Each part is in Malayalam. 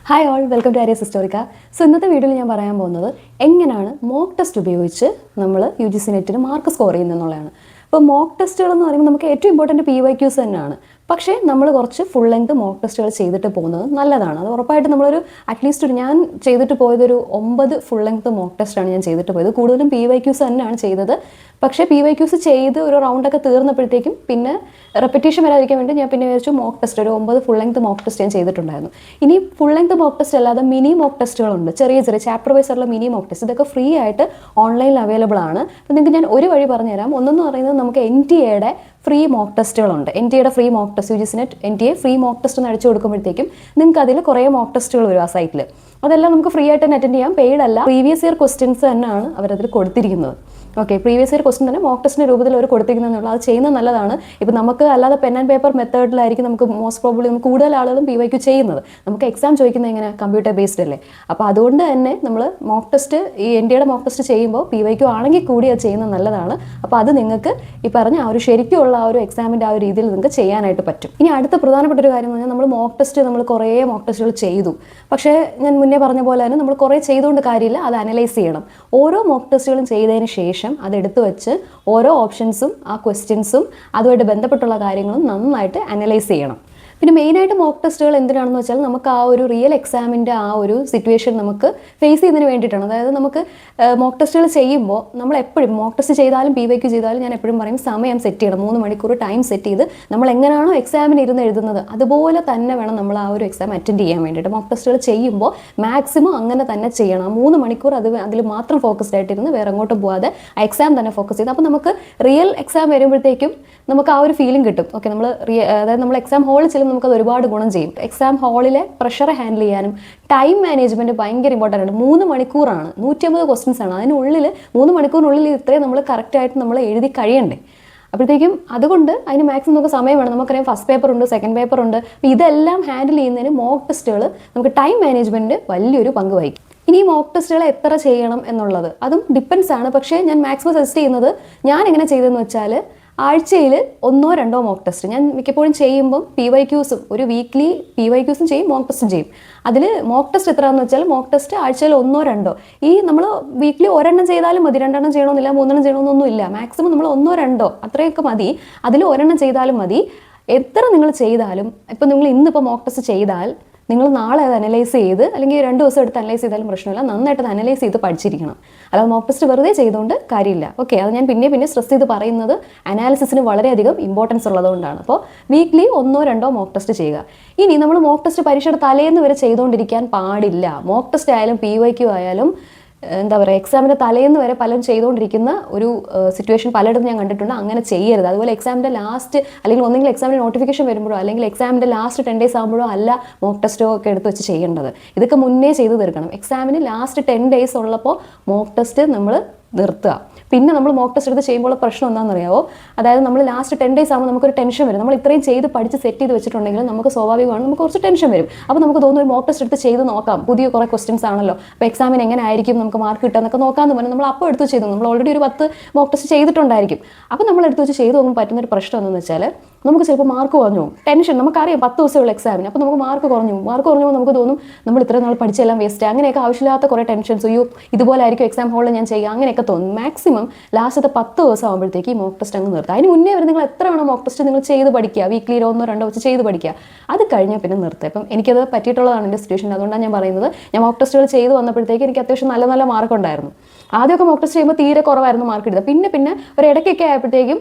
Hi all, welcome to Arya's Historica. So ഇന്നത്തെ വീഡിയോയിൽ ഞാൻ പറയാൻ പോകുന്നത് എങ്ങനെയാണ് മോക്ക് ടെസ്റ്റ് ഉപയോഗിച്ച് നമ്മൾ UGC നെറ്റിന് മാർക്ക് സ്കോർ ചെയ്യുന്നതെന്നുള്ളതാണ്. അപ്പോൾ മോക്ക് ടെസ്റ്റുകൾ എന്ന് പറയുമ്പോൾ നമുക്ക് ഏറ്റവും ഇമ്പോർട്ടൻറ്റ് PYQs തന്നെയാണ്. പക്ഷേ നമ്മൾ കുറച്ച് ഫുൾ ലെങ്ത് മോക്ക് ടെസ്റ്റുകൾ ചെയ്തിട്ട് പോകുന്നത് നല്ലതാണ്. അത് ഉറപ്പായിട്ട് നമ്മളൊരു അറ്റ്ലീസ്റ്റ് ഞാൻ ചെയ്തിട്ട് പോയതൊരു 9 ഫുൾ ലെങ്ത് മോക്ക് ടെസ്റ്റാണ് ഞാൻ ചെയ്തിട്ട് പോയത്. കൂടുതലും PYQs തന്നെയാണ് ചെയ്തത്. പക്ഷേ PYQs ചെയ്ത് ഒരു റൗണ്ടൊക്കെ തീർന്നപ്പോഴത്തേക്കും പിന്നെ റെപ്പറ്റീഷൻ വരാതിരിക്കാൻ വേണ്ടി ഞാൻ പിന്നെ വിചാരിച്ചു മോക്ക് ടെസ്റ്റ് ഒരു 9 ഫുൾ ലെങ്ത് മോക്ക് ടെസ്റ്റ് ഞാൻ ചെയ്തിട്ടുണ്ടായിരുന്നു. ഇനി ഫുൾ ലെങ്ത് മോക്ക് ടെസ്റ്റ് അല്ലാതെ മിനി മോക്ക് ടെസ്റ്റുകളുണ്ട്, ചെറിയ ചെറിയ ചാപ്റ്റർ വൈസ് ഉള്ള മിനി മോക്ക് ടെസ്റ്റ്. ഇതൊക്കെ ഫ്രീ ആയിട്ട് ഓൺലൈനിൽ അവൈലബിൾ ആണ്. അപ്പോൾ നിങ്ങൾക്ക് ഞാൻ ഒരു വഴി പറഞ്ഞുതരാം. ഒന്നെന്ന് പറയുന്നത് നമുക്ക് NTA ഫ്രീ മോക്ക് ടെസ്റ്റുകളുണ്ട്. NTA free mock test, UGC net NTA free mock test ഒന്ന് അടിച്ചു കൊടുക്കുമ്പോഴത്തേക്കും നിങ്ങൾക്ക് അതിൽ കുറേ മോക്ക് ടെസ്റ്റുകൾ വരും ആ സൈറ്റിൽ. അതെല്ലാം നമുക്ക് ഫ്രീ ആയിട്ട് തന്നെ അറ്റൻഡ് ചെയ്യാം, പെയ്ഡ് അല്ല. പ്രീവിയസ് ഇയർ ക്വസ്റ്റ്യൻസ് തന്നെയാണ് അവരതിൽ കൊടുത്തിരിക്കുന്നത്. ഓക്കെ, പ്രീവിയസ് ഇയർ ക്വസ്റ്റ്യൻ തന്നെ മോക്ക് ടെസ്റ്റിൻ്റെ രൂപത്തിൽ അവർ കൊടുത്തിരിക്കുന്നതെന്നുള്ളത് അത് ചെയ്യുന്നത് നല്ലതാണ്. ഇപ്പോൾ നമുക്ക് അല്ലാതെ പെൻ ആൻഡ് പേപ്പർ മെത്തേഡിലായിരിക്കും നമുക്ക് മോസ്റ്റ് പ്രോബ്ലി നമുക്ക് കൂടുതൽ ആളുകളും PYQ ചെയ്യുന്നത്. നമുക്ക് എക്സാം ചോദിക്കുന്നത് എങ്ങനെ, കമ്പ്യൂട്ടർ ബേസ്ഡ് അല്ലേ. അപ്പോൾ അതുകൊണ്ട് തന്നെ നമ്മൾ മോക്ക് ടെസ്റ്റ് ഈ NTA മോക്ക് ടെസ്റ്റ് ചെയ്യുമ്പോൾ PYQ ആണെങ്കിൽ കൂടി അത് ചെയ്യുന്നത് നല്ലതാണ്. അപ്പോൾ അത് നിങ്ങൾക്ക് ഈ പറഞ്ഞ ആ ഒരു ശരിക്കുള്ള ആ ഒരു എക്സാമിൻ്റെ ആ ഒരു രീതിയിൽ നിങ്ങൾക്ക് ചെയ്യാനായിട്ട് പറ്റും. ഇനി അടുത്ത പ്രധാനപ്പെട്ട ഒരു കാര്യം എന്ന് പറഞ്ഞാൽ നമ്മൾ മോക്ക് ടെസ്റ്റ് നമ്മൾ കുറേ മോക്ക് ടെസ്റ്റുകൾ ചെയ്തു. പക്ഷേ ഞാൻ മുന്നേ പറഞ്ഞ പോലെ തന്നെ നമ്മൾ കുറേ ചെയ്തുകൊണ്ട് കാര്യമില്ല, അത് അനലൈസ് ചെയ്യണം. ഓരോ മോക്ക് ടെസ്റ്റുകളും ചെയ്തതിന് ശേഷം അതെടുത്ത് വെച്ച് ഓരോ ഓപ്ഷൻസും ആ ക്വസ്റ്റ്യൻസും അതുമായിട്ട് ബന്ധപ്പെട്ടുള്ള കാര്യങ്ങളും നന്നായിട്ട് അനലൈസ് ചെയ്യണം. പിന്നെ മെയിനായിട്ട് മോക്ക് ടെസ്റ്റുകൾ എന്തിനാണെന്ന് വെച്ചാൽ നമുക്ക് ആ ഒരു റിയൽ എക്സാമിൻ്റെ ആ ഒരു സിറ്റുവേഷൻ നമുക്ക് ഫേസ് ചെയ്യുന്നതിന് വേണ്ടിയിട്ടാണ്. അതായത് നമുക്ക് മോക്ക് ടെസ്റ്റുകൾ ചെയ്യുമ്പോൾ നമ്മൾ എപ്പോഴും മോക്ക് ടെസ്റ്റ് ചെയ്താലും PYQ ചെയ്താലും ഞാൻ എപ്പോഴും പറയും സമയം സെറ്റ് ചെയ്യണം. 3 മണിക്കൂർ ടൈം സെറ്റ് ചെയ്ത് നമ്മൾ എങ്ങനെയാണോ എക്സാമിന് ഇരുന്ന് എഴുതുന്നത് അതുപോലെ തന്നെ വേണം നമ്മൾ ആ ഒരു എക്സാം അറ്റൻഡ് ചെയ്യാൻ വേണ്ടിയിട്ട്. മോക്ക് ടെസ്റ്റുകൾ ചെയ്യുമ്പോൾ മാക്സിമം അങ്ങനെ തന്നെ ചെയ്യണം. 3 മണിക്കൂർ അതിൽ മാത്രം ഫോക്കസ്ഡ് ആയിട്ടിരുന്ന് വേറെ എങ്ങോട്ടും പോകാതെ ആ എക്സാം തന്നെ ഫോക്കസ് ചെയ്ത് അപ്പോൾ നമുക്ക് റിയൽ എക്സാം വരുമ്പോഴത്തേക്കും നമുക്ക് ആ ഒരു ഫീലിംഗ് കിട്ടും. ഓക്കെ, അതായത് നമ്മൾ എക്സാം ഹാളിൽ ചെല്ലുമ്പോൾ നമുക്കത് ഒരുപാട് ഗുണം ചെയ്യും. എക്സാം ഹാളിലെ പ്രഷർ ഹാൻഡിൽ ചെയ്യാനും ടൈം മാനേജ്മെൻറ്റ് ഭയങ്കര ഇമ്പോർട്ടൻ്റ് ആണ്. 3 മണിക്കൂറാണ്, 150 ക്വസ്റ്റ്യൻസ് ആണ്. അതിനുള്ളിൽ 3 മണിക്കൂറിനുള്ളിൽ ഇത്രയും നമ്മൾ കറക്റ്റായിട്ട് നമ്മൾ എഴുതി കഴിയണ്ടേ. അപ്പോഴത്തേക്കും അതുകൊണ്ട് അതിന് മാക്സിമം നമുക്ക് സമയം വേണം. നമുക്കറിയാം ഫസ്റ്റ് പേപ്പർ ഉണ്ട്, സെക്കൻഡ് പേപ്പർ ഉണ്ട്. അപ്പോൾ ഇതെല്ലാം ഹാൻഡിൽ ചെയ്യുന്നതിന് മോക്ക് ടെസ്റ്റുകൾ നമുക്ക് ടൈം മാനേജ്മെൻറ്റ് വലിയൊരു പങ്ക് വഹിക്കും. ഇനി മോക്ക് ടെസ്റ്റുകൾ എത്ര ചെയ്യണം എന്നുള്ളത് അതും ഡിപ്പെൻസ് ആണ്. പക്ഷേ ഞാൻ മാക്സിമം സജസ്റ്റ് ചെയ്യുന്നത് ഞാൻ എങ്ങനെ ചെയ്തതെന്ന് വെച്ചാൽ ആഴ്ചയിൽ 1-2 മോക്ക് ടെസ്റ്റ് ഞാൻ മിക്കപ്പോഴും ചെയ്യുമ്പം PYQസും ഒരു വീക്ക്ലി PYQസും ചെയ്യും, മോക്ക് ടെസ്റ്റും ചെയ്യും. അതിൽ മോക്ക് ടെസ്റ്റ് എത്രയാണെന്ന് വെച്ചാൽ മോക്ക് ടെസ്റ്റ് ആഴ്ചയിൽ 1-2 ഈ നമ്മൾ വീക്ക്ലി ഒരെണ്ണം ചെയ്താലും മതി, 2 ചെയ്യണമെന്നില്ല, 3 ചെയ്യണമെന്നൊന്നും ഇല്ല. മാക്സിമം നമ്മൾ 1-2 അത്രയൊക്കെ മതി. അതിൽ ഒരെണ്ണം ചെയ്താലും മതി. എത്ര നിങ്ങൾ ചെയ്താലും ഇപ്പം നിങ്ങൾ ഇന്നിപ്പോൾ മോക്ക് ടെസ്റ്റ് ചെയ്താൽ നിങ്ങൾ നാളെ അത് അനലൈസ് ചെയ്ത് അല്ലെങ്കിൽ 2 ദിവസം എടുത്ത് അനലൈസ് ചെയ്താലും പ്രശ്നമില്ല, നന്നായിട്ട് അത് അനലൈസ് ചെയ്ത് പഠിച്ചിരിക്കണം. അല്ലാതെ മോക്ക് ടെസ്റ്റ് വെറുതെ ചെയ്തുകൊണ്ട് കാര്യമില്ല. ഓക്കെ, അത് ഞാൻ പിന്നെ സ്ട്രെസ് ചെയ്ത് പറയുന്നത് അനാലിസിസിന് വളരെയധികം ഇമ്പോർട്ടൻസ് ഉള്ളതുകൊണ്ടാണ്. അപ്പോൾ വീക്ക്ലി 1-2 മോക്ക് ടെസ്റ്റ് ചെയ്യുക. ഇനി നമ്മൾ മോക്ക് ടെസ്റ്റ് പരീക്ഷയുടെ തലേന്ന് വരെ ചെയ്തുകൊണ്ടിരിക്കാൻ പാടില്ല. മോക്ക് ടെസ്റ്റ് ആയാലും PYQ ആയാലും എന്താ പറയുക, എക്സാമിൻ്റെ തലേന്ന് വരെ പലരും ചെയ്തുകൊണ്ടിരിക്കുന്ന ഒരു സിറ്റുവേഷൻ പലയിടത്തും ഞാൻ കണ്ടിട്ടുണ്ട്. അങ്ങനെ ചെയ്യരുത്. അതുപോലെ എക്സാമിൻ്റെ ലാസ്റ്റ് അല്ലെങ്കിൽ ഒന്നെങ്കിൽ എക്സാമിൻ്റെ നോട്ടിഫിക്കേഷൻ വരുമ്പോഴോ അല്ലെങ്കിൽ എക്സാമിൻ്റെ ലാസ്റ്റ് 10 days ആകുമ്പോഴോ അല്ല മോക്ക് ടെസ്റ്റോ ഒക്കെ എടുത്ത് വെച്ച് ചെയ്യേണ്ടത്. ഇതൊക്കെ മുന്നേ ചെയ്ത് തീർക്കണം. എക്സാമിന് ലാസ്റ്റ് 10 days ഉള്ളപ്പോൾ മോക്ക് ടെസ്റ്റ് നമ്മൾ നിർത്തുക. പിന്നെ നമ്മൾ മോക്ക് ടെസ്റ്റ് എടുത്ത് ചെയ്യുമ്പോൾ പ്രശ്നം എന്താണെന്നറിയാമോ, അതായത് നമ്മൾ ലാസ്റ്റ് 10 days ആകുമ്പോൾ നമുക്കൊരു ടെൻഷൻ വരും. നമ്മൾ ഇത്രയും ചെയ്ത് പഠിച്ച് സെറ്റ് ചെയ്ത് വെച്ചിട്ടുണ്ടെങ്കിൽ നമുക്ക് സ്വാഭാവികമാണ് നമുക്ക് കുറച്ച് ടെൻഷൻ വരും. അപ്പോൾ നമുക്ക് തോന്നുന്നു ഒരു മോക്ക് ടെസ്റ്റ് എടുത്ത് ചെയ്ത് നോക്കാം, പുതിയ കുറേ ക്വസ്റ്റ്യൻസ് ആണല്ലോ, അപ്പോൾ എക്സാമിന് എങ്ങനെ ആയിരിക്കും നമുക്ക് മാർക്ക് കിട്ടുക എന്നൊക്കെ നോക്കാമെന്ന് പറഞ്ഞാൽ നമ്മൾ അപ്പോൾ എടുത്ത് ചെയ്തു. നമ്മൾ ഓൾറെഡി ഒരു 10 മോക്ക് ടെസ്റ്റ് ചെയ്തിട്ടുണ്ടായിരിക്കും. അപ്പോൾ നമ്മൾ എടുത്ത് വെച്ച് ചെയ്ത് നോക്കുമ്പോൾ പറ്റുന്നൊരു പ്രശ്നം എന്താണെന്ന് വെച്ചാൽ നമുക്ക് ചിലപ്പോൾ മാർക്ക് കുറഞ്ഞു പോകും. ടെൻഷൻ നമുക്കറിയാം 10 ദിവസമുള്ള എക്സാമിന്, അപ്പോൾ നമുക്ക് മാർക്ക് കുറഞ്ഞുമ്പോൾ നമുക്ക് തോന്നും നമ്മൾ ഇത്രയും നാൾ പഠിച്ചെല്ലാം വേസ്റ്റ്, അങ്ങനെയൊക്കെ ആവശ്യമില്ലാത്ത കുറേ ടെൻഷൻസ്, അയ്യോ ഇതുപോലെ ആയിരിക്കും എക്സാം ഹാളിൽ ഞാൻ ചെയ്യുക, അങ്ങനെയൊക്കെ തോന്നും. മാക്സിമം ലാസ്റ്റത്തെ 10 ദിവസം ആകുമ്പോഴത്തേക്ക് ഈ മോക്ക് ടെസ്റ്റ് അങ്ങ് നിർത്തുക. അതിന് മുന്നേ വരെ നിങ്ങൾ എത്ര വേണം മോക്ക് ടെസ്റ്റ് നിങ്ങൾ ചെയ്ത് പഠിക്കുക, വീക്ക്ലി 1-2 വെച്ച് ചെയ്ത് പഠിക്കുക. അത് കഴിഞ്ഞാൽ പിന്നെ നിർത്തുക. ഇപ്പം എനിക്കത് പറ്റിയിട്ടുള്ളതാണ് എൻ്റെ സിറ്റുവേഷൻ. അതുകൊണ്ടാണ് ഞാൻ പറയുന്നത്. ഞാൻ മോക്ക് ടെസ്റ്റുകൾ ചെയ്ത് വന്നപ്പോഴത്തേക്ക് എനിക്ക് അത്യാവശ്യം നല്ല മാർക്ക് ഉണ്ടായിരുന്നു. ആദ്യമൊക്കെ മോക്ക് ടെസ്റ്റ് ചെയ്യുമ്പോൾ തീരെ കുറവായിരുന്നു മാർക്ക് എടുത്തത്. പിന്നെ ഒരു ഇടയ്ക്കൊക്കെ ആയപ്പോഴത്തേക്കും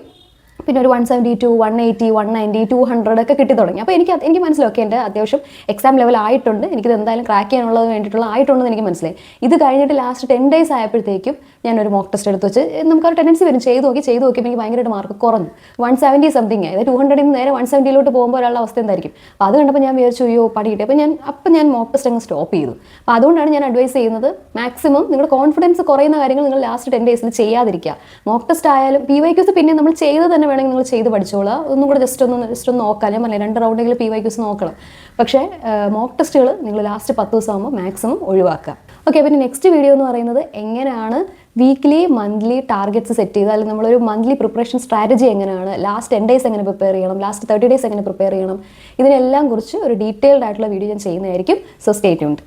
പിന്നെ ഒരു 172, 180, 190, 200 ഒക്കെ കിട്ടി തുടങ്ങി. അപ്പോൾ എനിക്ക് മനസ്സിലാക്കി എൻ്റെ അത്യാവശ്യം എക്സാം ലെവൽ ആയിട്ടുണ്ട്, എനിക്കിത് എന്തായാലും ക്രാക്ക് ചെയ്യാനുള്ളത് വേണ്ടിയിട്ടുള്ള ആയിട്ടുണ്ടെന്ന് എനിക്ക് മനസ്സിലായി. ഇത് കഴിഞ്ഞിട്ട് ലാസ്റ്റ് 10 days ആയപ്പോഴത്തേക്കും ഞാനൊരു മോക്ക് ടെസ്റ്റ് എടുത്ത് വെച്ച് നമുക്കൊരു ടെൻഡൻസി വരും, ചെയ്ത് നോക്കിയപ്പോൾ എനിക്ക് ഭയങ്കരമായിട്ട് മാർക്ക് കുറഞ്ഞു. 170 സംതിങ് ആയത്. 200 നിന്ന് നേരെ 170 പോകുമ്പോൾ ഒരാളുടെ അവസ്ഥ എന്തായിരിക്കും. അപ്പോൾ അത് കണ്ടപ്പോൾ ഞാൻ വിചാരിച്ചു അയ്യോ പണി കിട്ടി. അപ്പോൾ ഞാൻ മോക്ക് ടെസ്റ്റ് അങ്ങ് സ്റ്റോപ്പ് ചെയ്തു. അപ്പോൾ അതുകൊണ്ടാണ് ഞാൻ അഡ്വൈസ് ചെയ്യുന്നത് മാക്സിമം നിങ്ങളുടെ കോൺഫിഡൻസ് കുറയുന്ന കാര്യങ്ങൾ നിങ്ങൾ ലാസ്റ്റ് 10 days ചെയ്യാതിരിക്കുക. മോക്ക് ടെസ്റ്റ് ആയാലും PYQs പിന്നെ നമ്മൾ ചെയ്ത് തന്നെ വേണമെങ്കിൽ നിങ്ങൾ ചെയ്ത് പഠിച്ചോളാം. ഒന്നും കൂടെ ജസ്റ്റ് ഒന്ന് നോക്കാം. ഞാൻ പറഞ്ഞില്ല 2 റൗണ്ടെങ്കിലും PYQs നോക്കണം. പക്ഷേ മോക്ക് ടെസ്റ്റുകൾ നിങ്ങൾ ലാസ്റ്റ് 10 ദിവസം ആകുമ്പോൾ മാക്സിമം ഒഴിവാക്കുക. ഓക്കെ, പിന്നെ നെക്സ്റ്റ് വീഡിയോ എന്ന് പറയുന്നത് എങ്ങനെയാണ് വീക്ക്ലി മന്ത്ലി ടാർഗറ്റ്സ് സെറ്റ് ചെയ്ത്, അല്ലെങ്കിൽ നമ്മളൊരു മന്ത്ലി പ്രിപ്പറേഷൻ സ്ട്രാറ്റജി എങ്ങനെയാണ്, ലാസ്റ്റ് 10 ഡേയ്സ് എങ്ങനെ പ്രിപ്പയർ ചെയ്യണം, ലാസ്റ്റ് 30 ഡേയ്സ് എങ്ങനെ പ്രിപ്പയർ ചെയ്യണം, ഇതിനെല്ലാം കുറിച്ച് ഒരു ഡീറ്റെയിൽഡ് ആയിട്ടുള്ള വീഡിയോ ഞാൻ ചെയ്യുന്നതായിരിക്കും. So stay tuned.